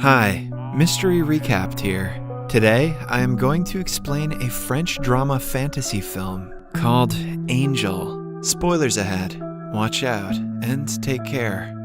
Hi, Mystery Recapped here. Today, I am going to explain a French drama fantasy film called Angel. Spoilers ahead. Watch out and take care.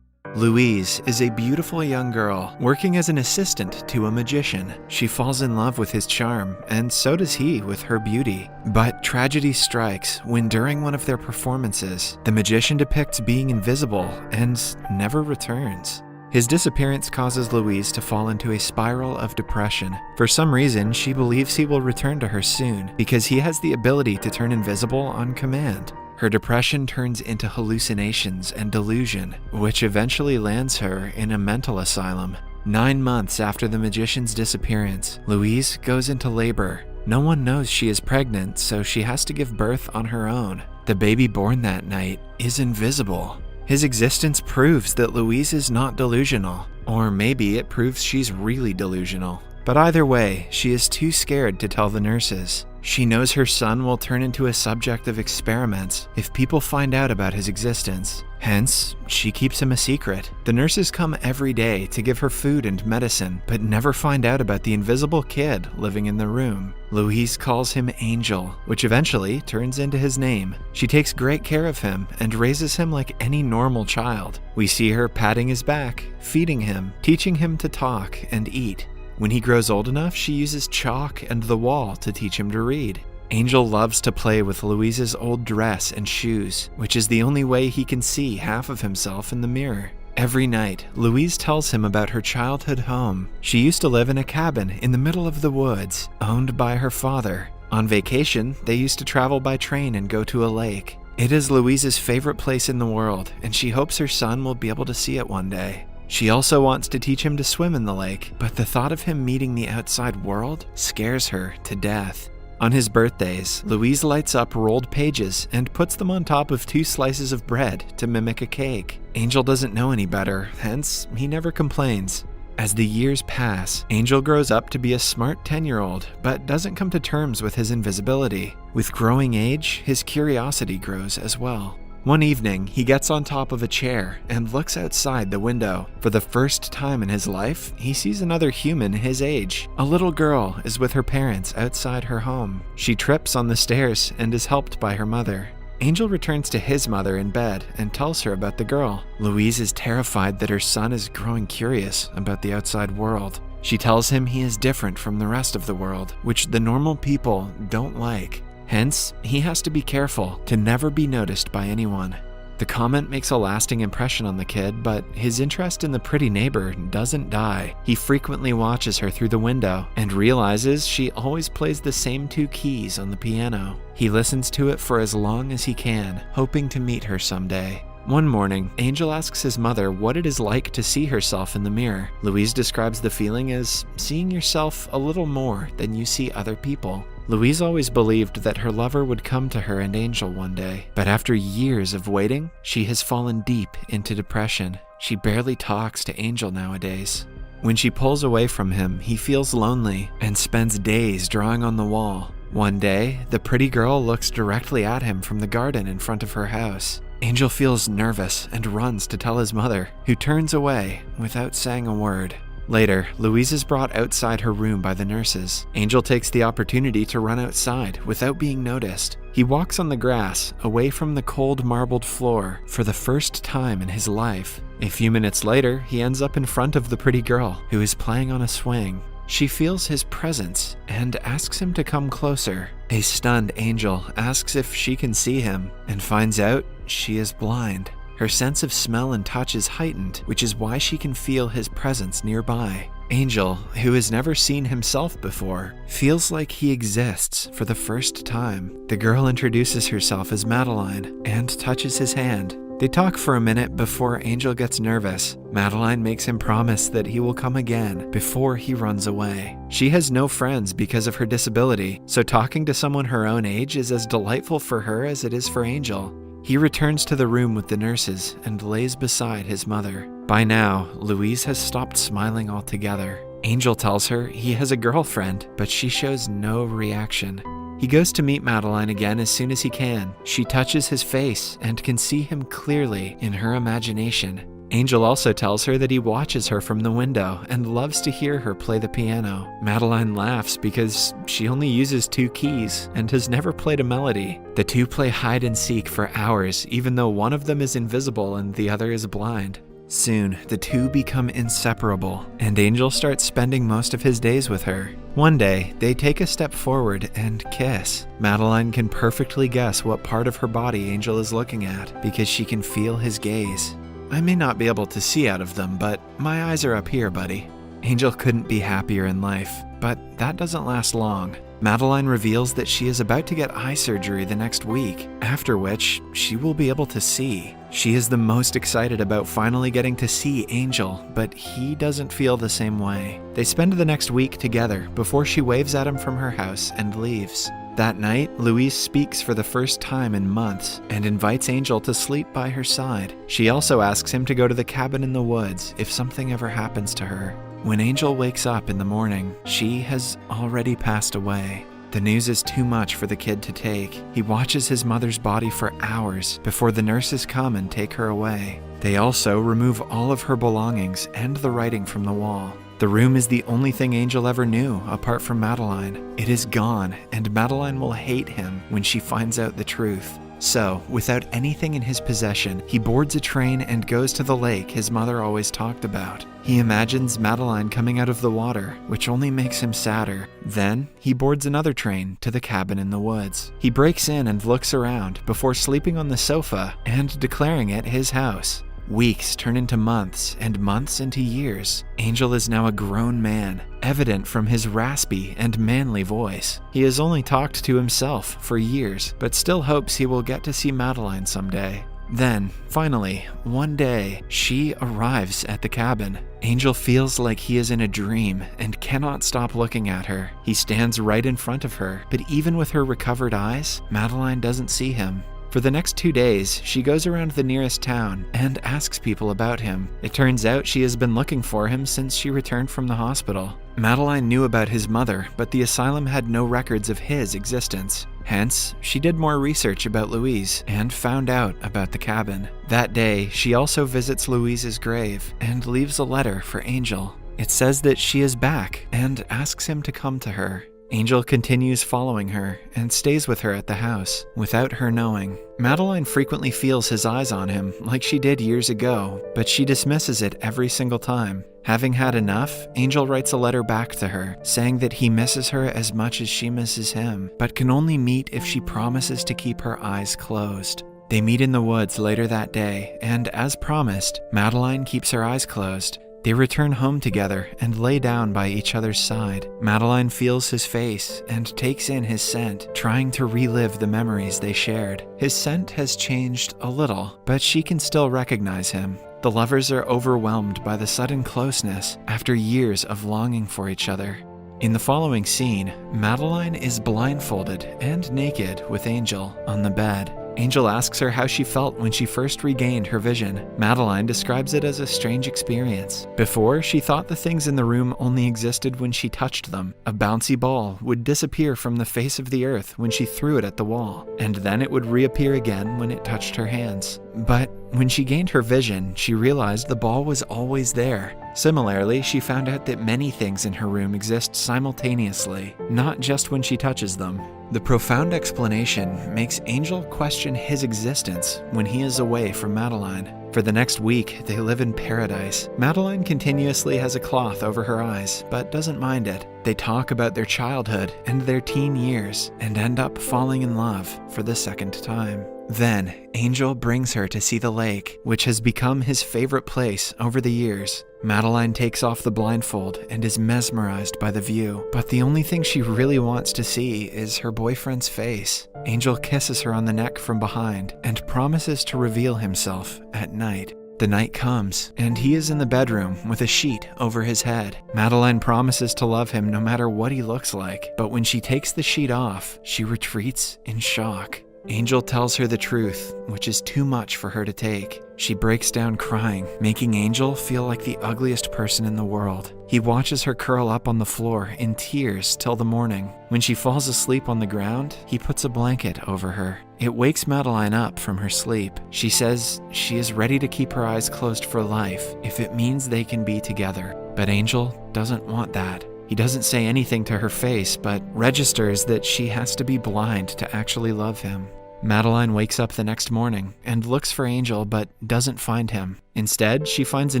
Louise is a beautiful young girl working as an assistant to a magician. She falls in love with his charm, and so does he with her beauty. But tragedy strikes when during one of their performances, the magician depicts being invisible and never returns. His disappearance causes Louise to fall into a spiral of depression. For some reason, she believes he will return to her soon because he has the ability to turn invisible on command. Her depression turns into hallucinations and delusion, which eventually lands her in a mental asylum. 9 months after the magician's disappearance, Louise goes into labor. No one knows she is pregnant, so she has to give birth on her own. The baby born that night is invisible. His existence proves that Louise is not delusional, or maybe it proves she's really delusional. But either way, she is too scared to tell the nurses. She knows her son will turn into a subject of experiments if people find out about his existence. Hence, she keeps him a secret. The nurses come every day to give her food and medicine, but never find out about the invisible kid living in the room. Louise calls him Angel, which eventually turns into his name. She takes great care of him and raises him like any normal child. We see her patting his back, feeding him, teaching him to talk and eat. When he grows old enough, she uses chalk and the wall to teach him to read. Angel loves to play with Louise's old dress and shoes, which is the only way he can see half of himself in the mirror. Every night, Louise tells him about her childhood home. She used to live in a cabin in the middle of the woods, owned by her father. On vacation, they used to travel by train and go to a lake. It is Louise's favorite place in the world, and she hopes her son will be able to see it one day. She also wants to teach him to swim in the lake, but the thought of him meeting the outside world scares her to death. On his birthdays, Louise lights up rolled pages and puts them on top of 2 slices of bread to mimic a cake. Angel doesn't know any better, hence he never complains. As the years pass, Angel grows up to be a smart 10-year-old, but doesn't come to terms with his invisibility. With growing age, his curiosity grows as well. One evening, he gets on top of a chair and looks outside the window. For the first time in his life, he sees another human his age. A little girl is with her parents outside her home. She trips on the stairs and is helped by her mother. Angel returns to his mother in bed and tells her about the girl. Louise is terrified that her son is growing curious about the outside world. She tells him he is different from the rest of the world, which the normal people don't like. Hence, he has to be careful to never be noticed by anyone. The comment makes a lasting impression on the kid, but his interest in the pretty neighbor doesn't die. He frequently watches her through the window and realizes she always plays the same 2 keys on the piano. He listens to it for as long as he can, hoping to meet her someday. One morning, Angel asks his mother what it is like to see herself in the mirror. Louise describes the feeling as seeing yourself a little more than you see other people. Louise always believed that her lover would come to her and Angel one day, but after years of waiting, she has fallen deep into depression. She barely talks to Angel nowadays. When she pulls away from him, he feels lonely and spends days drawing on the wall. One day, the pretty girl looks directly at him from the garden in front of her house. Angel feels nervous and runs to tell his mother, who turns away without saying a word. Later, Louise is brought outside her room by the nurses. Angel takes the opportunity to run outside without being noticed. He walks on the grass, away from the cold marbled floor, for the first time in his life. A few minutes later, he ends up in front of the pretty girl, who is playing on a swing. She feels his presence and asks him to come closer. A stunned Angel asks if she can see him and finds out she is blind. Her sense of smell and touch is heightened, which is why she can feel his presence nearby. Angel, who has never seen himself before, feels like he exists for the first time. The girl introduces herself as Madeline and touches his hand. They talk for a minute before Angel gets nervous. Madeline makes him promise that he will come again before he runs away. She has no friends because of her disability, so talking to someone her own age is as delightful for her as it is for Angel. He returns to the room with the nurses and lays beside his mother. By now, Louise has stopped smiling altogether. Angel tells her he has a girlfriend, but she shows no reaction. He goes to meet Madeline again as soon as he can. She touches his face and can see him clearly in her imagination. Angel also tells her that he watches her from the window and loves to hear her play the piano. Madeline laughs because she only uses 2 keys and has never played a melody. The two play hide and seek for hours, even though one of them is invisible and the other is blind. Soon, the two become inseparable, and Angel starts spending most of his days with her. One day, they take a step forward and kiss. Madeline can perfectly guess what part of her body Angel is looking at because she can feel his gaze. "I may not be able to see out of them, but my eyes are up here, buddy." Angel couldn't be happier in life, but that doesn't last long. Madeline reveals that she is about to get eye surgery the next week, after which she will be able to see. She is the most excited about finally getting to see Angel, but he doesn't feel the same way. They spend the next week together before she waves at him from her house and leaves. That night, Louise speaks for the first time in months and invites Angel to sleep by her side. She also asks him to go to the cabin in the woods if something ever happens to her. When Angel wakes up in the morning, she has already passed away. The news is too much for the kid to take. He watches his mother's body for hours before the nurses come and take her away. They also remove all of her belongings and the writing from the wall. The room is the only thing Angel ever knew apart from Madeline. It is gone, and Madeline will hate him when she finds out the truth. So, without anything in his possession, he boards a train and goes to the lake his mother always talked about. He imagines Madeline coming out of the water, which only makes him sadder. Then, he boards another train to the cabin in the woods. He breaks in and looks around before sleeping on the sofa and declaring it his house. Weeks turn into months, and months into years. Angel is now a grown man, evident from his raspy and manly voice. He has only talked to himself for years, but still hopes he will get to see Madeline someday. Then, finally, one day, she arrives at the cabin. Angel feels like he is in a dream and cannot stop looking at her. He stands right in front of her, but even with her recovered eyes, Madeline doesn't see him. For the next 2 days, she goes around the nearest town and asks people about him. It turns out she has been looking for him since she returned from the hospital. Madeline knew about his mother, but the asylum had no records of his existence. Hence, she did more research about Louise and found out about the cabin. That day, she also visits Louise's grave and leaves a letter for Angel. It says that she is back and asks him to come to her. Angel continues following her and stays with her at the house, without her knowing. Madeline frequently feels his eyes on him, like she did years ago, but she dismisses it every single time. Having had enough, Angel writes a letter back to her, saying that he misses her as much as she misses him, but can only meet if she promises to keep her eyes closed. They meet in the woods later that day, and as promised, Madeline keeps her eyes closed. They return home together and lay down by each other's side. Madeline feels his face and takes in his scent, trying to relive the memories they shared. His scent has changed a little, but she can still recognize him. The lovers are overwhelmed by the sudden closeness after years of longing for each other. In the following scene, Madeline is blindfolded and naked with Angel on the bed. Angel asks her how she felt when she first regained her vision. Madeline describes it as a strange experience. Before, she thought the things in the room only existed when she touched them. A bouncy ball would disappear from the face of the earth when she threw it at the wall, and then it would reappear again when it touched her hands. But when she gained her vision, she realized the ball was always there. Similarly, she found out that many things in her room exist simultaneously, not just when she touches them. The profound explanation makes Angel question his existence when he is away from Madeline. For the next week, they live in paradise. Madeline continuously has a cloth over her eyes, but doesn't mind it. They talk about their childhood and their teen years, and end up falling in love for the second time. Then, Angel brings her to see the lake, which has become his favorite place over the years. Madeline takes off the blindfold and is mesmerized by the view, but the only thing she really wants to see is her boyfriend's face. Angel kisses her on the neck from behind and promises to reveal himself at night. The night comes, and he is in the bedroom with a sheet over his head. Madeline promises to love him no matter what he looks like, but when she takes the sheet off, she retreats in shock. Angel tells her the truth, which is too much for her to take. She breaks down crying, making Angel feel like the ugliest person in the world. He watches her curl up on the floor in tears till the morning. When she falls asleep on the ground, he puts a blanket over her. It wakes Madeline up from her sleep. She says she is ready to keep her eyes closed for life if it means they can be together. But Angel doesn't want that. He doesn't say anything to her face, but registers that she has to be blind to actually love him. Madeline wakes up the next morning and looks for Angel but doesn't find him. Instead, she finds a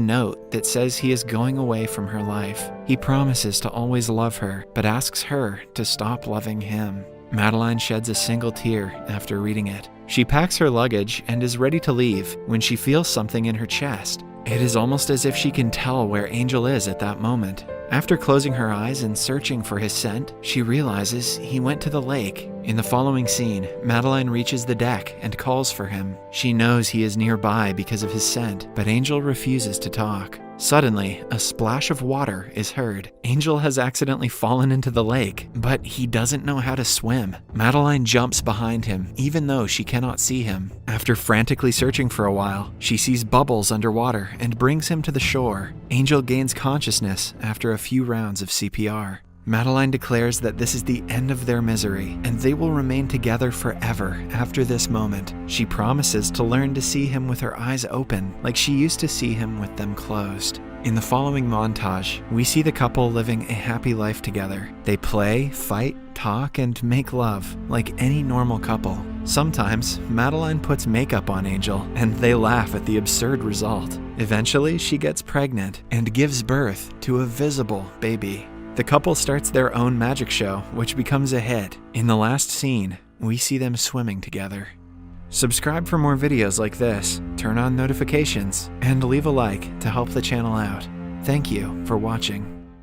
note that says he is going away from her life. He promises to always love her, but asks her to stop loving him. Madeline sheds a single tear after reading it. She packs her luggage and is ready to leave when she feels something in her chest. It is almost as if she can tell where Angel is at that moment. After closing her eyes and searching for his scent, she realizes he went to the lake. In the following scene, Madeline reaches the deck and calls for him. She knows he is nearby because of his scent, but Angel refuses to talk. Suddenly, a splash of water is heard. Angel has accidentally fallen into the lake, but he doesn't know how to swim. Madeline jumps behind him, even though she cannot see him. After frantically searching for a while, she sees bubbles underwater and brings him to the shore. Angel gains consciousness after a few rounds of CPR. Madeline declares that this is the end of their misery, and they will remain together forever after this moment. She promises to learn to see him with her eyes open, like she used to see him with them closed. In the following montage, we see the couple living a happy life together. They play, fight, talk, and make love, like any normal couple. Sometimes, Madeline puts makeup on Angel, and they laugh at the absurd result. Eventually, she gets pregnant and gives birth to a visible baby. The couple starts their own magic show, which becomes a hit. In the last scene, we see them swimming together. Subscribe for more videos like this, turn on notifications, and leave a like to help the channel out. Thank you for watching.